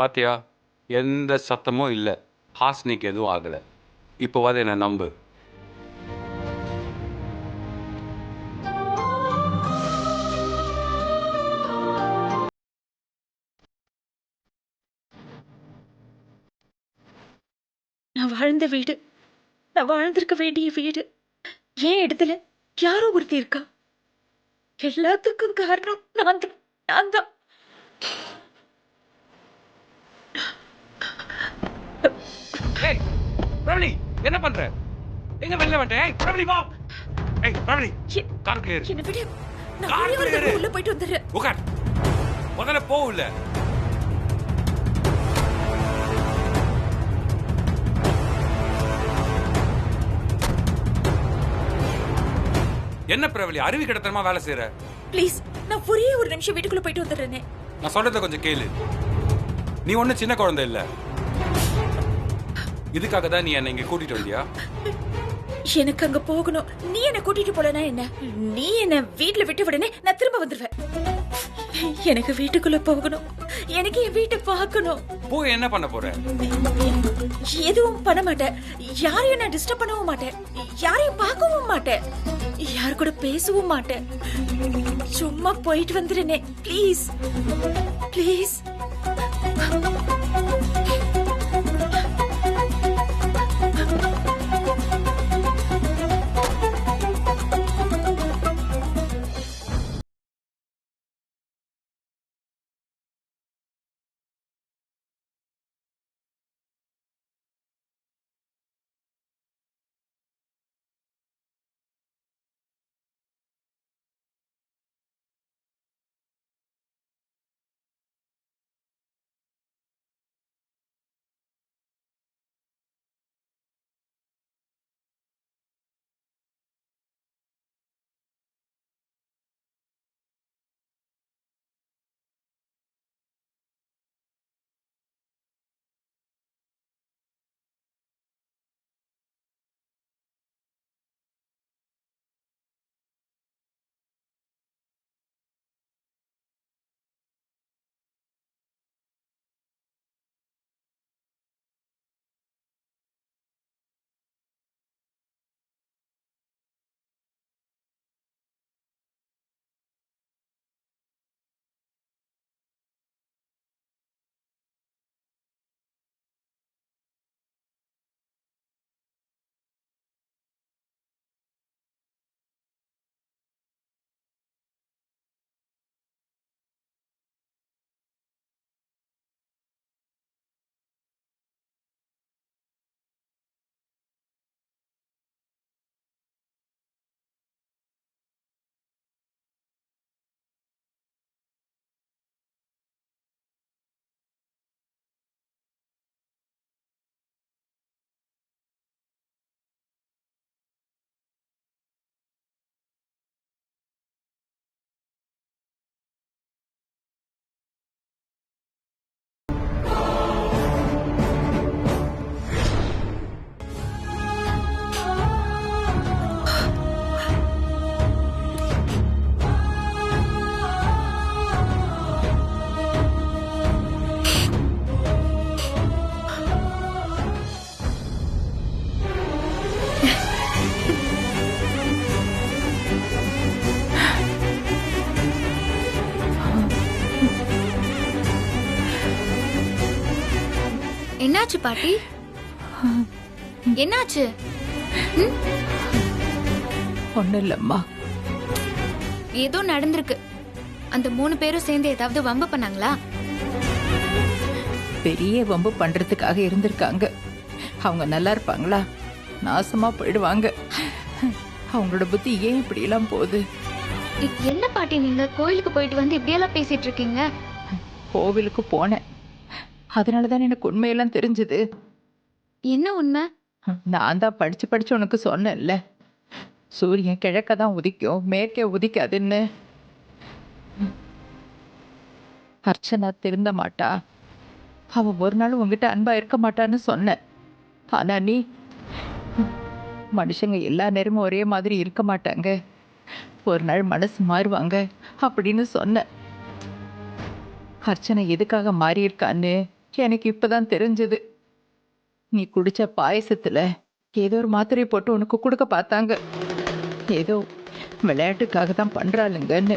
பாத்தியா? எந்த சத்தமும் இல்லை. ஹாஸ்னிக்கு எதுவும் ஆகலை. இப்போவாது என்ன நம்பு. நான் வாழ்ந்த வீடு, நான் வாழ்ந்திருக்க வேண்டிய வீடு, ஏன் இடத்துல யாரோ ஒருத்தி இருக்கா. எல்லாத்துக்கும் காரணம் நான் தான், நான் தான். ஏய் பிரபலி, என்ன பண்ற? எங்க வெளில வந்துட்ட? ஏய் பிரபலி வா. ஏய் பிரபலி, காருக்கு ஏறு. என்ன விடு, நான் ஒரே ஒரு தடவை உள்ள போயிட்டு வந்துடுறேன். உட்கார். முதல்ல போகல. என்ன பிரபலி, அருவி கிடத்தனமா வேலை செய்யற? ப்ளீஸ், நான் ஒரே ஒரு நிமிஷம் வீட்டுக்குள்ள போயிட்டு வந்துடுறேனே. நான் சொல்றத கொஞ்சம் கேளு. நீ ஒன்னும் சின்ன குழந்தை இல்ல. இதுக்காக தான் நீ என்ன இங்க கூட்டிட்டு வந்தியா? எனக்கு அங்க போகணும். நீ என்ன கூட்டிட்டு போலனா என்ன? நீ என்ன வீட்டுல விட்டு விடனே நான் திரும்ப வந்துருவேன். எனக்கு வீட்டுக்குள்ள போகணும். எனக்கு என் வீட்டை பார்க்கணும். போய் என்ன பண்ண போற? எதுவும் பண்ண மாட்டேன். யாரையும் நான் டிஸ்டர்ப் பண்ணவும் மாட்டேன். யாரையும் பார்க்கவும் மாட்டேன். யார் கூட பேசவும் மாட்டேன். சும்மா போயிட்டு வந்துடுனே. Please please. என்னாச்சு பாட்டி? என்னாச்சு? ஒன்னும் இல்லம்மா. ஏதோ நடந்திருக்கு. அந்த 3 பேரும் சேர்ந்து ஏதாவது வம்பு பண்ணாங்களா? பெரிய வம்பு பண்றதுக்காக இருந்திருக்காங்க. அவங்க நல்லா இருப்பாங்களா? நாசமா போயிடுவாங்க. அவங்களோட புத்தி ஏன் இப்படி எல்லாம் போகுது? என்ன பாட்டி நீங்க கோயிலுக்கு போயிட்டு வந்து இப்படியெல்லாம் பேசிட்டு இருக்கீங்க? கோவிலுக்கு போனேன். அதனாலதான் எனக்கு உண்மையெல்லாம் தெரிஞ்சது. என்ன உண்மை? நான் தான் படிச்சு படிச்சு உனக்கு சொன்னேன்ல, சூரியன் கிழக்க தான் உதிக்கும், மேற்கே உதிக்காதுன்னு. அர்ச்சனா திருந்த மாட்டா, அவ ஒரு நாள் உங்ககிட்ட அன்பா இருக்க மாட்டான்னு சொன்ன. ஆனா நீ, மனுஷங்க எல்லா நேரமும் ஒரே மாதிரி இருக்க மாட்டாங்க, ஒரு நாள் மனசு மாறுவாங்க அப்படின்னு சொன்ன. அர்ச்சனை எதுக்காக மாறி இருக்கான்னு எனக்கு இப்பதான் தெரிஞ்சது. நீ குடிச்ச பாயசத்துல ஏதோ ஒரு மாத்திரையை போட்டு உனக்கு கொடுக்க பார்த்தாங்க. ஏதோ விளையாட்டுக்காக தான் பண்றாளுங்கன்னு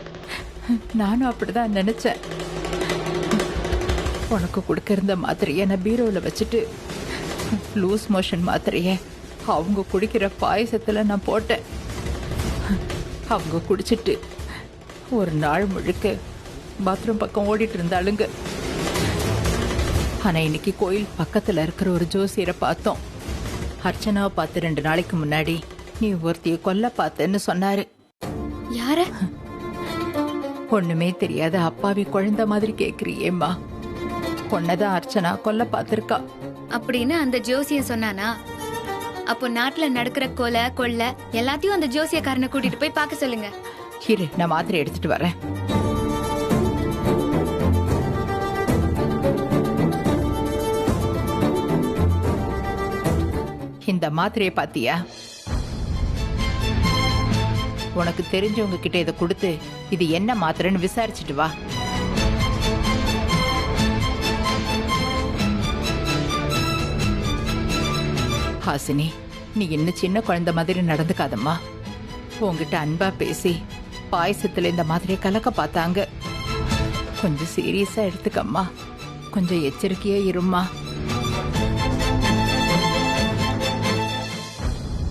நானும் அப்படிதான் நினைச்சேன். உனக்கு கொடுக்க இருந்த மாத்திரையை நான் பீரோவில் வச்சுட்டு லூஸ் மோஷன் மாத்திரையை அவங்க குடிக்கிற பாயசத்துல நான் போட்டேன். அவங்க குடிச்சிட்டு ஒரு நாள் முழுக்க பாத்ரூம் பக்கம் ஓடிட்டு இருந்தாளுங்க. ஆனா இன்னைக்கு கோயில் பக்கத்துல இருக்கிற ஒரு ஜோசியரை பார்த்தோம். அர்ச்சனாவை பார்த்து 2 நாளைக்கு முன்னாடி நீ ஒருத்திய கொல்ல பார்த்தேன்னு சொன்னாரு. யார? ஒண்ணுமே தெரியாத அப்பாவி குழந்தை மாதிரி கேக்குறியேம்மா. பொண்ணதான் அர்ச்சனா கொல்ல பார்த்திருக்கா அப்படின்னு அந்த ஜோசியன் சொன்னானா? அப்போ நாட்டுல நடக்கிற கொலை கொள்ளை எல்லாத்தையும் அந்த ஜோசியக்காரனை கூட்டிட்டு போய் பார்க்க சொல்லுங்க. இரு, நான் மாத்திரை எடுத்துட்டு வரேன். இந்த மாத்திரையை பாத்தியா? உனக்கு தெரிஞ்சவங்க கிட்ட இதை கொடுத்து இது என்ன மாத்திரைன்னு விசாரிச்சுட்டு வா. ஹாசினி, நீ இன்னும் சின்ன குழந்தை மாதிரி நடந்துக்காதம்மா. உங்ககிட்ட அன்பா பேசி பாயசத்துல இந்த மாதிரியை கலக்க பார்த்தாங்க. கொஞ்சம் சீரியஸா எடுத்துக்கம்மா. கொஞ்சம் எச்சரிக்கையா இரும்மா.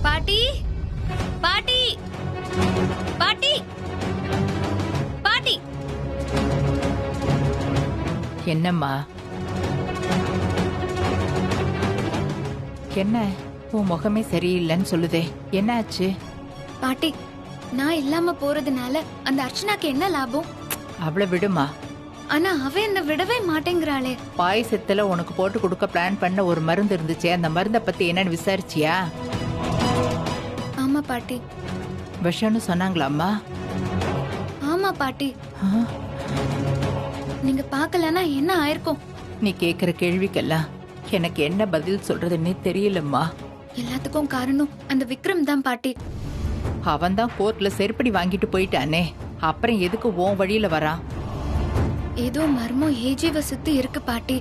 பாட்டி, பாட்டி, பாட்டி, பாட்டி. என்னம்மா? என்ன உன் முகமே சரியில்லைன்னு சொல்லுதே, என்ன ஆச்சு? பாட்டி, நான் இல்லாம போறதுனால அந்த அர்ச்சனாக்கு என்ன லாபம்? அவளை விடுமா. ஆனா அவ என்ன விடவே மாட்டேங்கிறாளே. பாயசத்துல உனக்கு போட்டு கொடுக்க பிளான் பண்ண ஒரு மருந்து இருந்துச்சு. அந்த மருந்தை பத்தி என்னன்னு விசாரிச்சியா? ஆமா பாட்டி. விஷம்னு சொன்னாங்களாம்மா? ஆமா பாட்டி. நீங்க பார்க்கலன்னா என்ன ஆயிருக்கும்? நீ கேக்குற கேள்விக்கெல்லாம் எனக்கு என்ன பதில் சொல்றதுன்னே தெரியலம்மா. எல்லாத்துக்கும் காரணம் அந்த விக்ரம் தான் பாட்டி. அவன் தான் கோர்ட்ல செருப்படி வாங்கிட்டு போயிட்டானே, அப்புறம் எதுக்கு உன் வழியில வரான்? ஏதோ மர்மம் ஏஜிவ சுத்தி இருக்கு பாட்டி.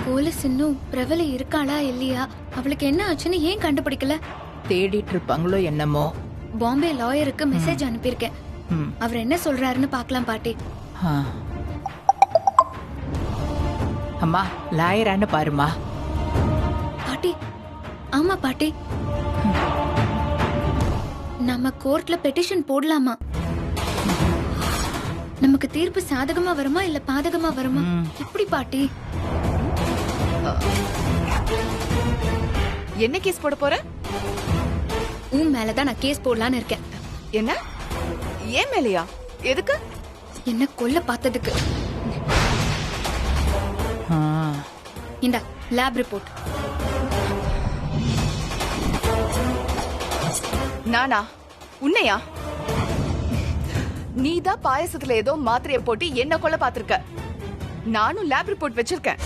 போலீஸ் இன்னும் பிரபல இருக்காளா இல்லையா, அவளுக்கு என்ன ஆச்சுன்னு ஏன் கண்டுபிடிக்கல? தேடிட்டு இருப்பாங்களோ என்னமோ. பாம்பே லாயருக்கு மெசேஜ் அனுப்பியிருக்கேன். அவர் என்ன சொல்றாருன்னு பார்க்கலாம் பாட்டி. அம்மா, லாயரான்னு பாருமா. பாட்டி, ஆமா பாட்டி. நம்ம கோர்ட்ல பெட்டிஷன் போடலாமா? நமக்கு தீர்ப்பு சாதகமா வருமா இல்ல பாதகமா வருமா? எப்படி பாட்டி? என்ன கேஸ் போட போற? உன் மேலதான் நான் கேஸ் போடலான்னு இருக்கேன். என்ன? ஏன் மேலையா? எதுக்கு? என்ன கொல்ல பார்த்ததுக்கு. இந்த லேப் ரிப்போர்ட். நானா? உன்னையா? நீதான் பாயசத்துல ஏதோ மாத்திரையை போட்டு என்ன கொல்ல பாத்திருக்க. நானும் லேப் ரிப்போர்ட் வச்சிருக்கேன்.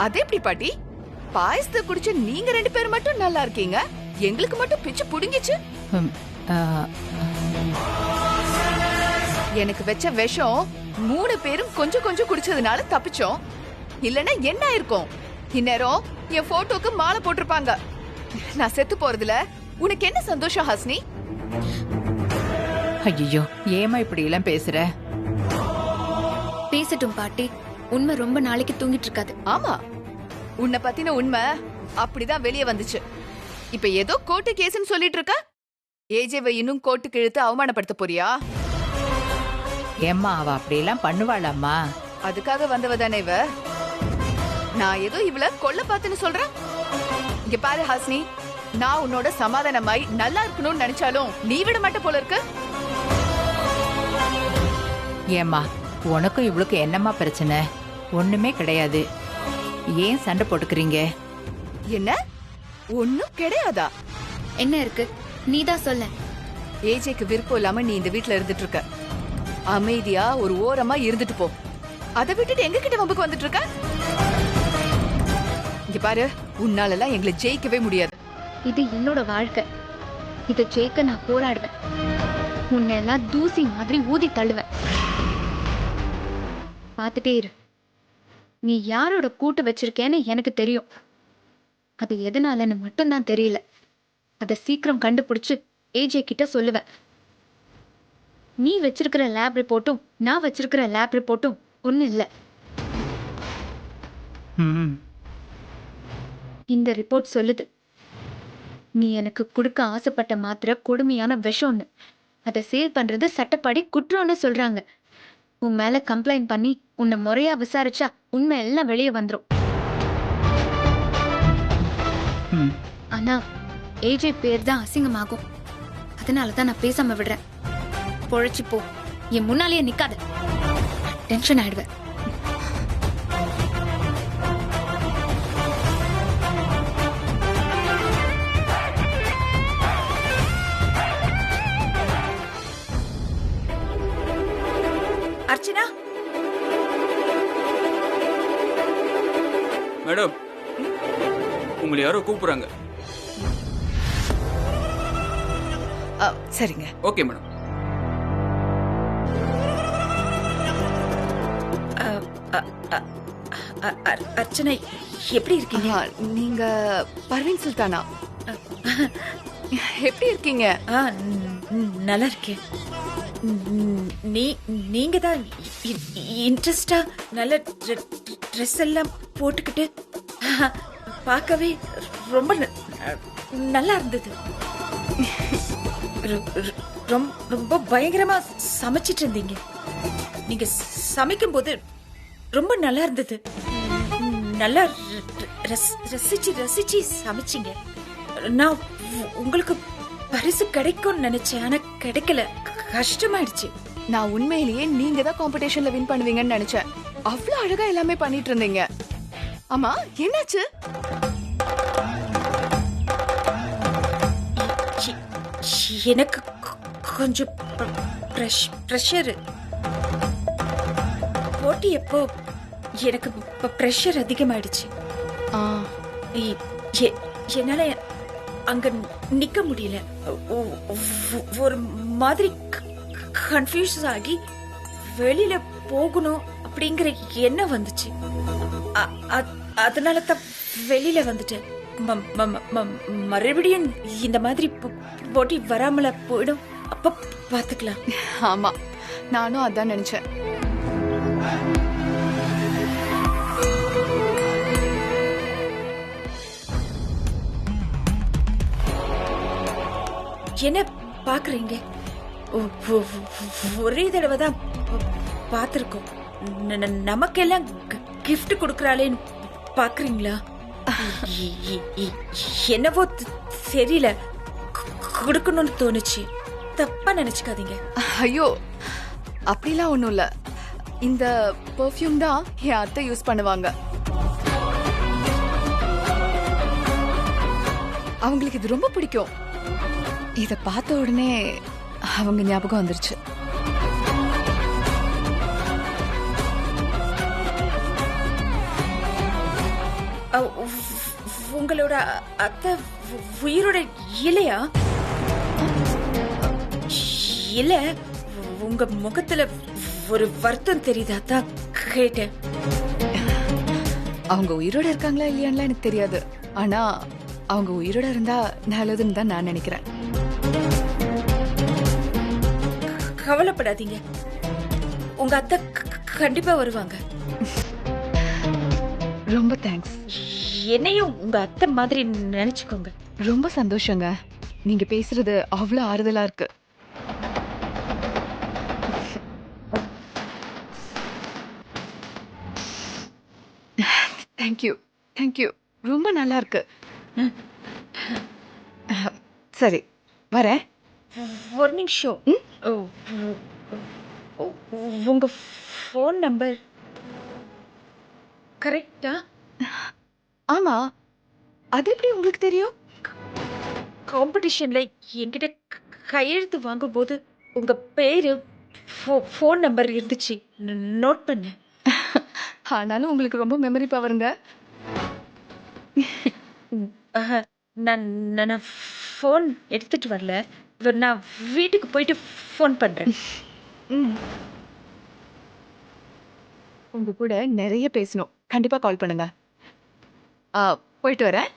அது எப்படி பாட்டி? பாயசத்தை குடிச்ச நீங்க 2 பேர் மட்டும் நல்லா இருக்கீங்க, எங்களுக்கு மட்டும் பிச்சு புடுங்கிச்சு. எனக்கு வெச்ச விஷம் 3 பேரும் கொஞ்சம் கொஞ்சம் குடிச்சதுனால தப்பிச்சோம். இல்லனா என்ன இருக்கும்? இந்நேரம் என் போட்டோக்கு மாலை போட்டிருப்பாங்க. நான் செத்து போறதுல உனக்கு என்ன சந்தோஷம் ஹாசினி? ஐயோ, ஏமா இப்படி எல்லாம் பேசுற? பேசட்டும் பாட்டி. உண்மை ரொம்ப நாளைக்கு தூங்கிட்டு இருக்காது. ஆமா, உன்னை பத்தின உண்மை அப்படிதான் வெளியே வந்துச்சு. இப்ப ஏதோ கோர்ட்டு கேஸ்னு சொல்லிட்டு இருக்க. ஏஜேவை இன்னும் கோர்ட்டுக்கு இழுத்து அவமானப்படுத்த போறியா? ஏம்மா, அவ அப்படியெல்லாம் பண்ணுவாளாம்மா? அதுக்காக வந்தவ தானே இவ. நான் ஏதோ இவள கொல்ல பார்த்துன்னு சொல்றேன். இங்க பாரு ஹாசினி, நான் உன்னோட சமாதானமாய் நல்லா இருக்கணும்னு நினைச்சாலும் நீ விட மாட்ட போல இருக்கு. ஏம்மா, உனக்கும் இவளுக்கு என்னம்மா பிரச்சனை? ஒண்ணுமே கிடையாது. ஏன் சண்டை போட்டுக்கிறீங்க? என்ன? ஒண்ணும் கிடையாதா? என்ன இருக்கு? நீதான் சொல்ல. ஏஜேக்கு விருப்பம் இல்லாம நீ இந்த வீட்ல இருந்துட்டு இருக்க. அமைதியா ஒரு ஓரமா இருந்துட்டு போ. அதை விட்டுட்டு எங்க கிட்ட வம்புக்கு வந்துட்டு இருக்க? இங்க பாரு, உன்னாலலாம் எங்களை ஜெயிக்கவே முடியாது. இது என்னோட வாழ்க்கை. இதை ஜெயிக்க நான் போராடுவேன். உன்னை எல்லாம் தூசி மாதிரி ஊதி தள்ளுவேன். பார்த்துட்டே இரு. நீ யாரோட கூட்டு வச்சிருக்கேன்னு எனக்கு தெரியும். அது எதனாலன்னு மட்டும்தான் தெரியல. அதை சீக்கிரம் கண்டுபிடிச்சு ஏஜே கிட்ட சொல்லுவேன். நீ வச்சிருக்கிற லேப் ரிப்போர்ட்டும் நான் வச்சிருக்கிற லேப் ரிப்போர்ட்டும் ஒன்றும் இல்லை. இந்த ரிப்போர்ட் சொல்லுது, நீ எனக்கு கொடுக்க ஆசைப்பட்ட மாத்திரை கொடுமையான விஷம்னு. அதை சேல் பண்றது சட்டப்படி குற்றம்னு சொல்றாங்க. உன் மேல கம்ப்ளைண்ட் பண்ணி உன்னை முறையா விசாரிச்சா உண்மை எல்லாம் வெளியே வந்துடும். ஆனா ஏஜே பேர் தான் அசிங்கமாகும். அதனாலதான் நான் பேசாம விடுறேன். பொழைச்சு போ. என் முன்னாலேயே நிக்காத. டென்ஷன் ஆயிடுவேன். அர்ச்சனா, மேடம், உங்களை யாரோ கூப்பிடுறாங்க. சரிங்க. Okay madam. அர்ச்சனா எப்படி இருக்கீங்க? நீங்க பர்வீன் சுல்தானா? எப்படி இருக்கீங்க? நல்லா இருக்கேன். நீங்க தான் இன்ட்ரெஸ்டா நல்ல ட்ரெஸ் எல்லாம் போட்டுக்கிட்டு பார்க்கவே ரொம்ப நல்லா இருந்தது. ரொம்ப பயங்கரமா சமைச்சிட்டு இருந்தீங்க. நீங்க சமைக்கும் போது ரொம்ப நல்லா இருந்தது. நல்லா ரசிச்சு ரசிச்சு சமைச்சிங்க. நான் உங்களுக்கு பரிசு கிடைக்கும்னு நினைச்சேன், ஆனா கிடைக்கல. கஷ்டமாயிடுச்சு. நான் உண்மையிலேயே நீங்க தான் காம்படிஷன்ல வின் பண்ணுவீங்கன்னு நினைச்சேன். அவ்வளவு அழகா எல்லாமே பண்ணிட்டு இருந்தீங்க. ஆமா, என்னாச்சு? எனக்கு கொஞ்சம் பிரஷர். போட்டி எப்போ எனக்கு பிரஷர் அதிகமாயிடுச்சு. என்னால அங்க நிக்க முடியல. ஒரு மாதிரி கன்ஃபியூஸ் ஆகி வெளியில போகணும் அப்படிங்கிற எண்ணம் வந்துச்சு. அதனால தான் வெளியில வந்துட்டேன். மறுபடியும் இந்த மாதிரி போட்டி வராமல போயிடும். அப்ப பாத்துக்கலாம். ஆமா, நானும் அதான் நினைச்சேன். என்ன பாக்குறீங்க? ஒரே தடவை தான் பாத்திருக்கோம். நமக்கெல்லாம் கிஃப்ட் கொடுக்கறாளேன்னு பாக்குறீங்களா? என்னவோ தெரியல, கொடுக்கணும்னு தோணுச்சு. தப்பா நினைச்சுக்காதீங்க. ஐயோ, அப்படிலாம் ஒண்ணும் இல்ல. இந்த பெர்ஃப்யூம் தான் என் அத்தை யூஸ் பண்ணுவாங்க. அவங்களுக்கு இது ரொம்ப பிடிக்கும். இத பார்த்த உடனே அவங்க ஞாபகம் வந்துருச்சு. உங்களோட அத்தை உயிரோட இல்லையா? இல்ல, உங்க முகத்துல ஒரு வருத்தம் தெரியுதா தான் கேட்டேன். அவங்க உயிரோட இருக்காங்களா இல்லையான்லாம் எனக்கு தெரியாது. ஆனா அவங்க உயிரோட இருந்தா நல்லதுன்னு தான் நான் நினைக்கிறேன். கவலைப்படாதீங்க, உங்க அத்தை கண்டிப்பா வருவாங்க. ரொம்ப தேங்க்ஸ். என்னையும் உங்க அத்தை மாதிரி நினைச்சுக்கோங்க. ரொம்ப சந்தோஷங்க. நீங்க பேசுறது அவ்வளவு ஆறுதலா இருக்கு. Thank you, thank you. ரொம்ப நல்லா இருக்கு. சரி, வரேன். ஒரு நிமிஷம். உங்க ஃபோன் நம்பர் கரெக்டா? ஆமா, அது எப்படி உங்களுக்கு தெரியும்? காம்படிஷன்ல என்கிட்ட கையெழுத்து வாங்கும்போது உங்க பேரு ஃபோன் நம்பர் இருந்துச்சு, நோட் பண்ண. ஆனாலும் உங்களுக்கு ரொம்ப மெமரி பவருங்க. நான் நான் ஃபோன் எடுத்துட்டு வரல. நான் வீட்டுக்கு போயிட்டு ஃபோன் பண்றேன். உங்க கூட நிறைய பேசணும். கண்டிப்பா கால் பண்ணுங்க. போயிட்டு வரேன்.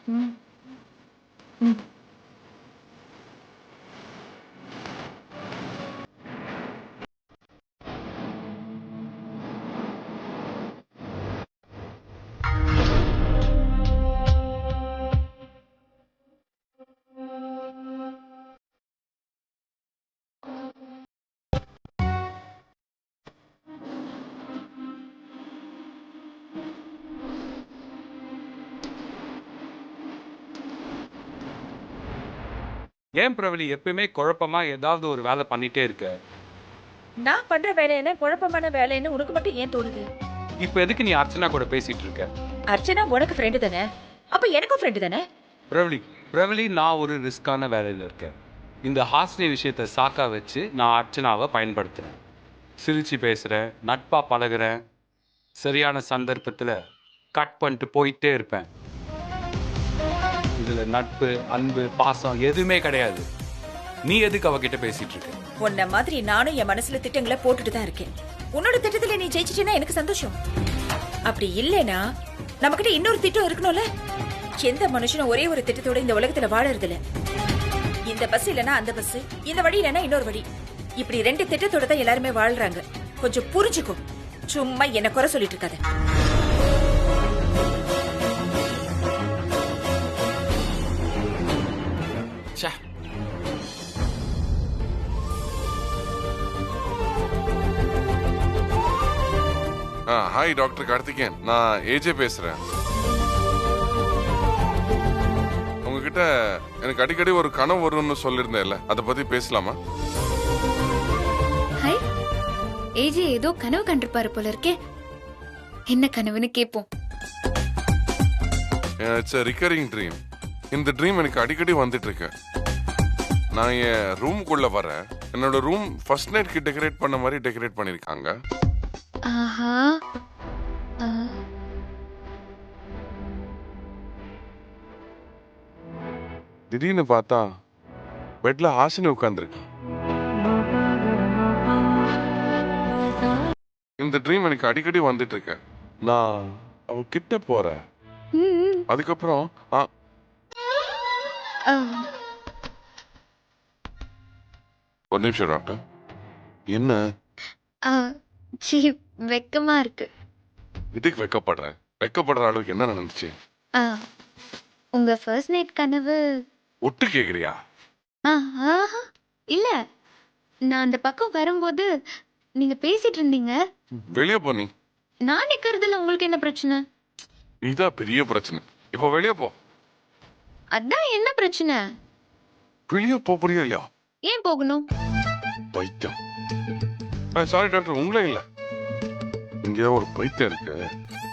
ஏன் பிரவலி எப்பயுமே குழப்பமா ஏதாவது ஒரு வேலை பண்ணிட்டே இருக்க? நான் பண்ற வேலை என்ன குழப்பமான வேலைன்னு உனக்கு மட்டும் ஏன் தோணுது? இப்போ எதுக்கு நீ அர்ச்சனா கூட பேசிட்டு இருக்க? அர்ச்சனா உனக்கு ஃப்ரெண்டு தானே, அப்ப எனக்கும் ஃப்ரெண்டு தானே. பிரவலி நான் ஒரு ரிஸ்கான வேலையில் இருக்கேன். இந்த ஹாஸ்னி விஷயத்தை சாக்கா வச்சு நான் அர்ச்சனாவை பயன்படுத்துகிறேன். சிரிச்சு பேசுகிறேன், நட்பா பழகுறேன், சரியான சந்தர்ப்பத்தில் கட் பண்ணிட்டு போயிட்டே இருப்பேன். இதில் நட்பு, அன்பு, பாசம் எதுவுமே கிடையாது. நீ எதுக்கு அவகிட்ட பேசிட்டு இருக்க? உன்ன மாதிரி நானும் என் மனசுல திட்டங்களை போட்டுட்டு தான் இருக்கேன். உன்னோட திட்டத்துல நீ ஜெயிச்சிட்டேன்னா எனக்கு சந்தோஷம். அப்படி இல்லைன்னா நமக்கிட்ட இன்னொரு திட்டம் இருக்கணும்ல. எந்த மனுஷனும் ஒரே ஒரு திட்டத்தோட இந்த உலகத்துல வாழறது இல்ல. இந்த பஸ் இல்லைன்னா அந்த பஸ், இந்த வழி இல்லைன்னா இன்னொரு வழி, இப்படி 2 திட்டத்தோட தான் எல்லாருமே வாழ்றாங்க. கொஞ்சம் புரிஞ்சுக்கோ. சும்மா என்ன குறை சொல்லிட்டு இருக்காத. ஹாய் டாக்டர் கார்த்திகேயன், நான் ஏஜே பேசுறேன். உங்ககிட்ட எனக்கு அடிக்கடி ஒரு கனவு வரும்னு சொல்லியிருந்தேன்ல, அதை பத்தி பேசலாமா? ஹாய், ஏஜே ஏதோ கனவு கண்டிருப்பாரு போல இருக்கே. என்ன கனவுன்னு கேட்போம். It's a recurring dream. இந்த ட்ரீம் எனக்கு அடிக்கடி வந்துட்டு இருக்கு. நான் என் ரூமுக்குள்ள வரேன். என்னோட ரூம் ஃபர்ஸ்ட் நைட்க்கு டெக்கரேட் பண்ண மாதிரி டெக்கரேட் பண்ணிருக்காங்க. ஆஹா. திடீர்னு பார்த்தா பெட்ல ஹாசினி உட்கார்ந்துருக்கு. இந்த ட்ரீம் எனக்கு அடிக்கடி வந்துட்டு இருக்கு. நான் அவ கிட்ட போறேன். அதுக்கப்புறம் ஒரு நிமிஷம் டாக்டர். என்ன வெக்கமா இருக்கு. இதுக்கு வெக்கப்படுறேன்? வெக்கப்படுற அளவுக்கு என்ன நடந்துச்சு? உங்க ஃபர்ஸ்ட் நைட் கனவு ஒட்டு கேக்குறியா? இல்ல, நான் அந்த பக்கம் வரும்போது நீங்க பேசிட்டு இருந்தீங்க. வெளியே போ. நீ நான் நிக்கிறதுல உங்களுக்கு என்ன பிரச்சனை? இதான் பெரிய பிரச்சனை. இப்போ வெளியே போ. அதான் என்ன பிரச்சனை? வெளியே போறியா இல்லையா? ஏன் போகணும்? பைத்தியம். சாரி டாக்டர், உங்களே இல்ல, இங்க ஒரு பைத்தியம் இருக்கு,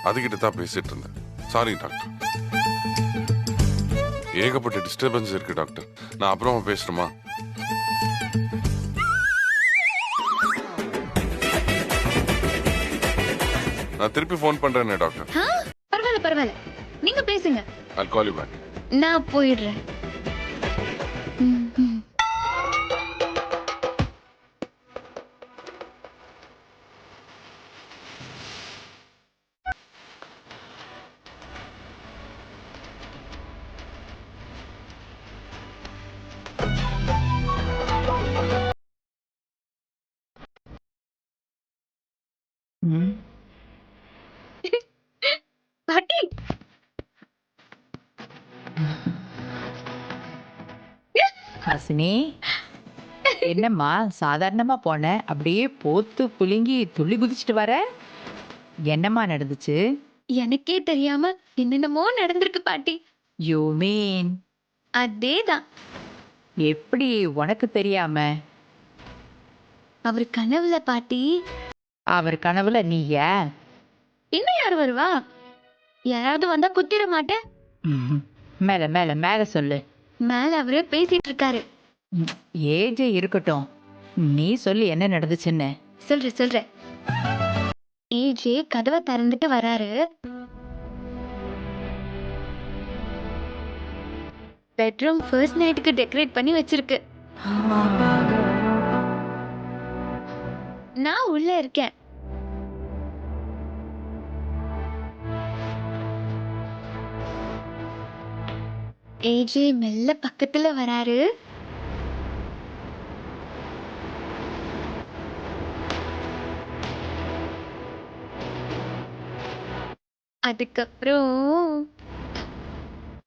அதுகிட்ட தான் பேசிட்டு இருந்தேன். Sorry doctor. ஏகப்பட்ட டிஸ்டர்பன்ஸ் இருக்கு டாக்டர். நான் அப்புறமா பேசணுமா? நான் திருப்பி ஃபோன் பண்றேனே டாக்டர். பரவாயில்ல பரவாயில்ல, நீங்க பேசுங்க. I'll call you back. நான் போயிடுறேன். பாட்டி, ஹாசினி, என்னம்மா சாதாரணமா போன, அப்படியே போத்து புழுங்கி துள்ளி குதிச்சுட்டு வர? என்னம்மா நடந்துச்சு? எனக்கே தெரியாம என்னென்னமோ நடந்திருக்கு பாட்டி. You mean? அதேதான். எப்படி உனக்கு தெரியாம? அவர் கனவுல பாட்டி. அவர் கனவுல நீயா? இன்னும் யாரு வருவா? யாராவது வந்தா குத்திர மாட்டேன். மேல மேல மேல சொல்லு. மேல அவரே பேசிட்டு இருக்காரு. ஏஜே இருக்கட்டும், நீ சொல்லு என்ன நடந்துச்சுன்னு. சொல்றேன். ஏஜே கதவை திறந்துட்டு வராரு. பெட்ரூம் ஃபர்ஸ்ட் நைட்டுக்கு டெக்கரேட் பண்ணி வச்சிருக்கு. நான் உள்ள இருக்கேன். ஏஜே மெல்ல பக்கத்துல வராரு. அதுக்கப்புறம்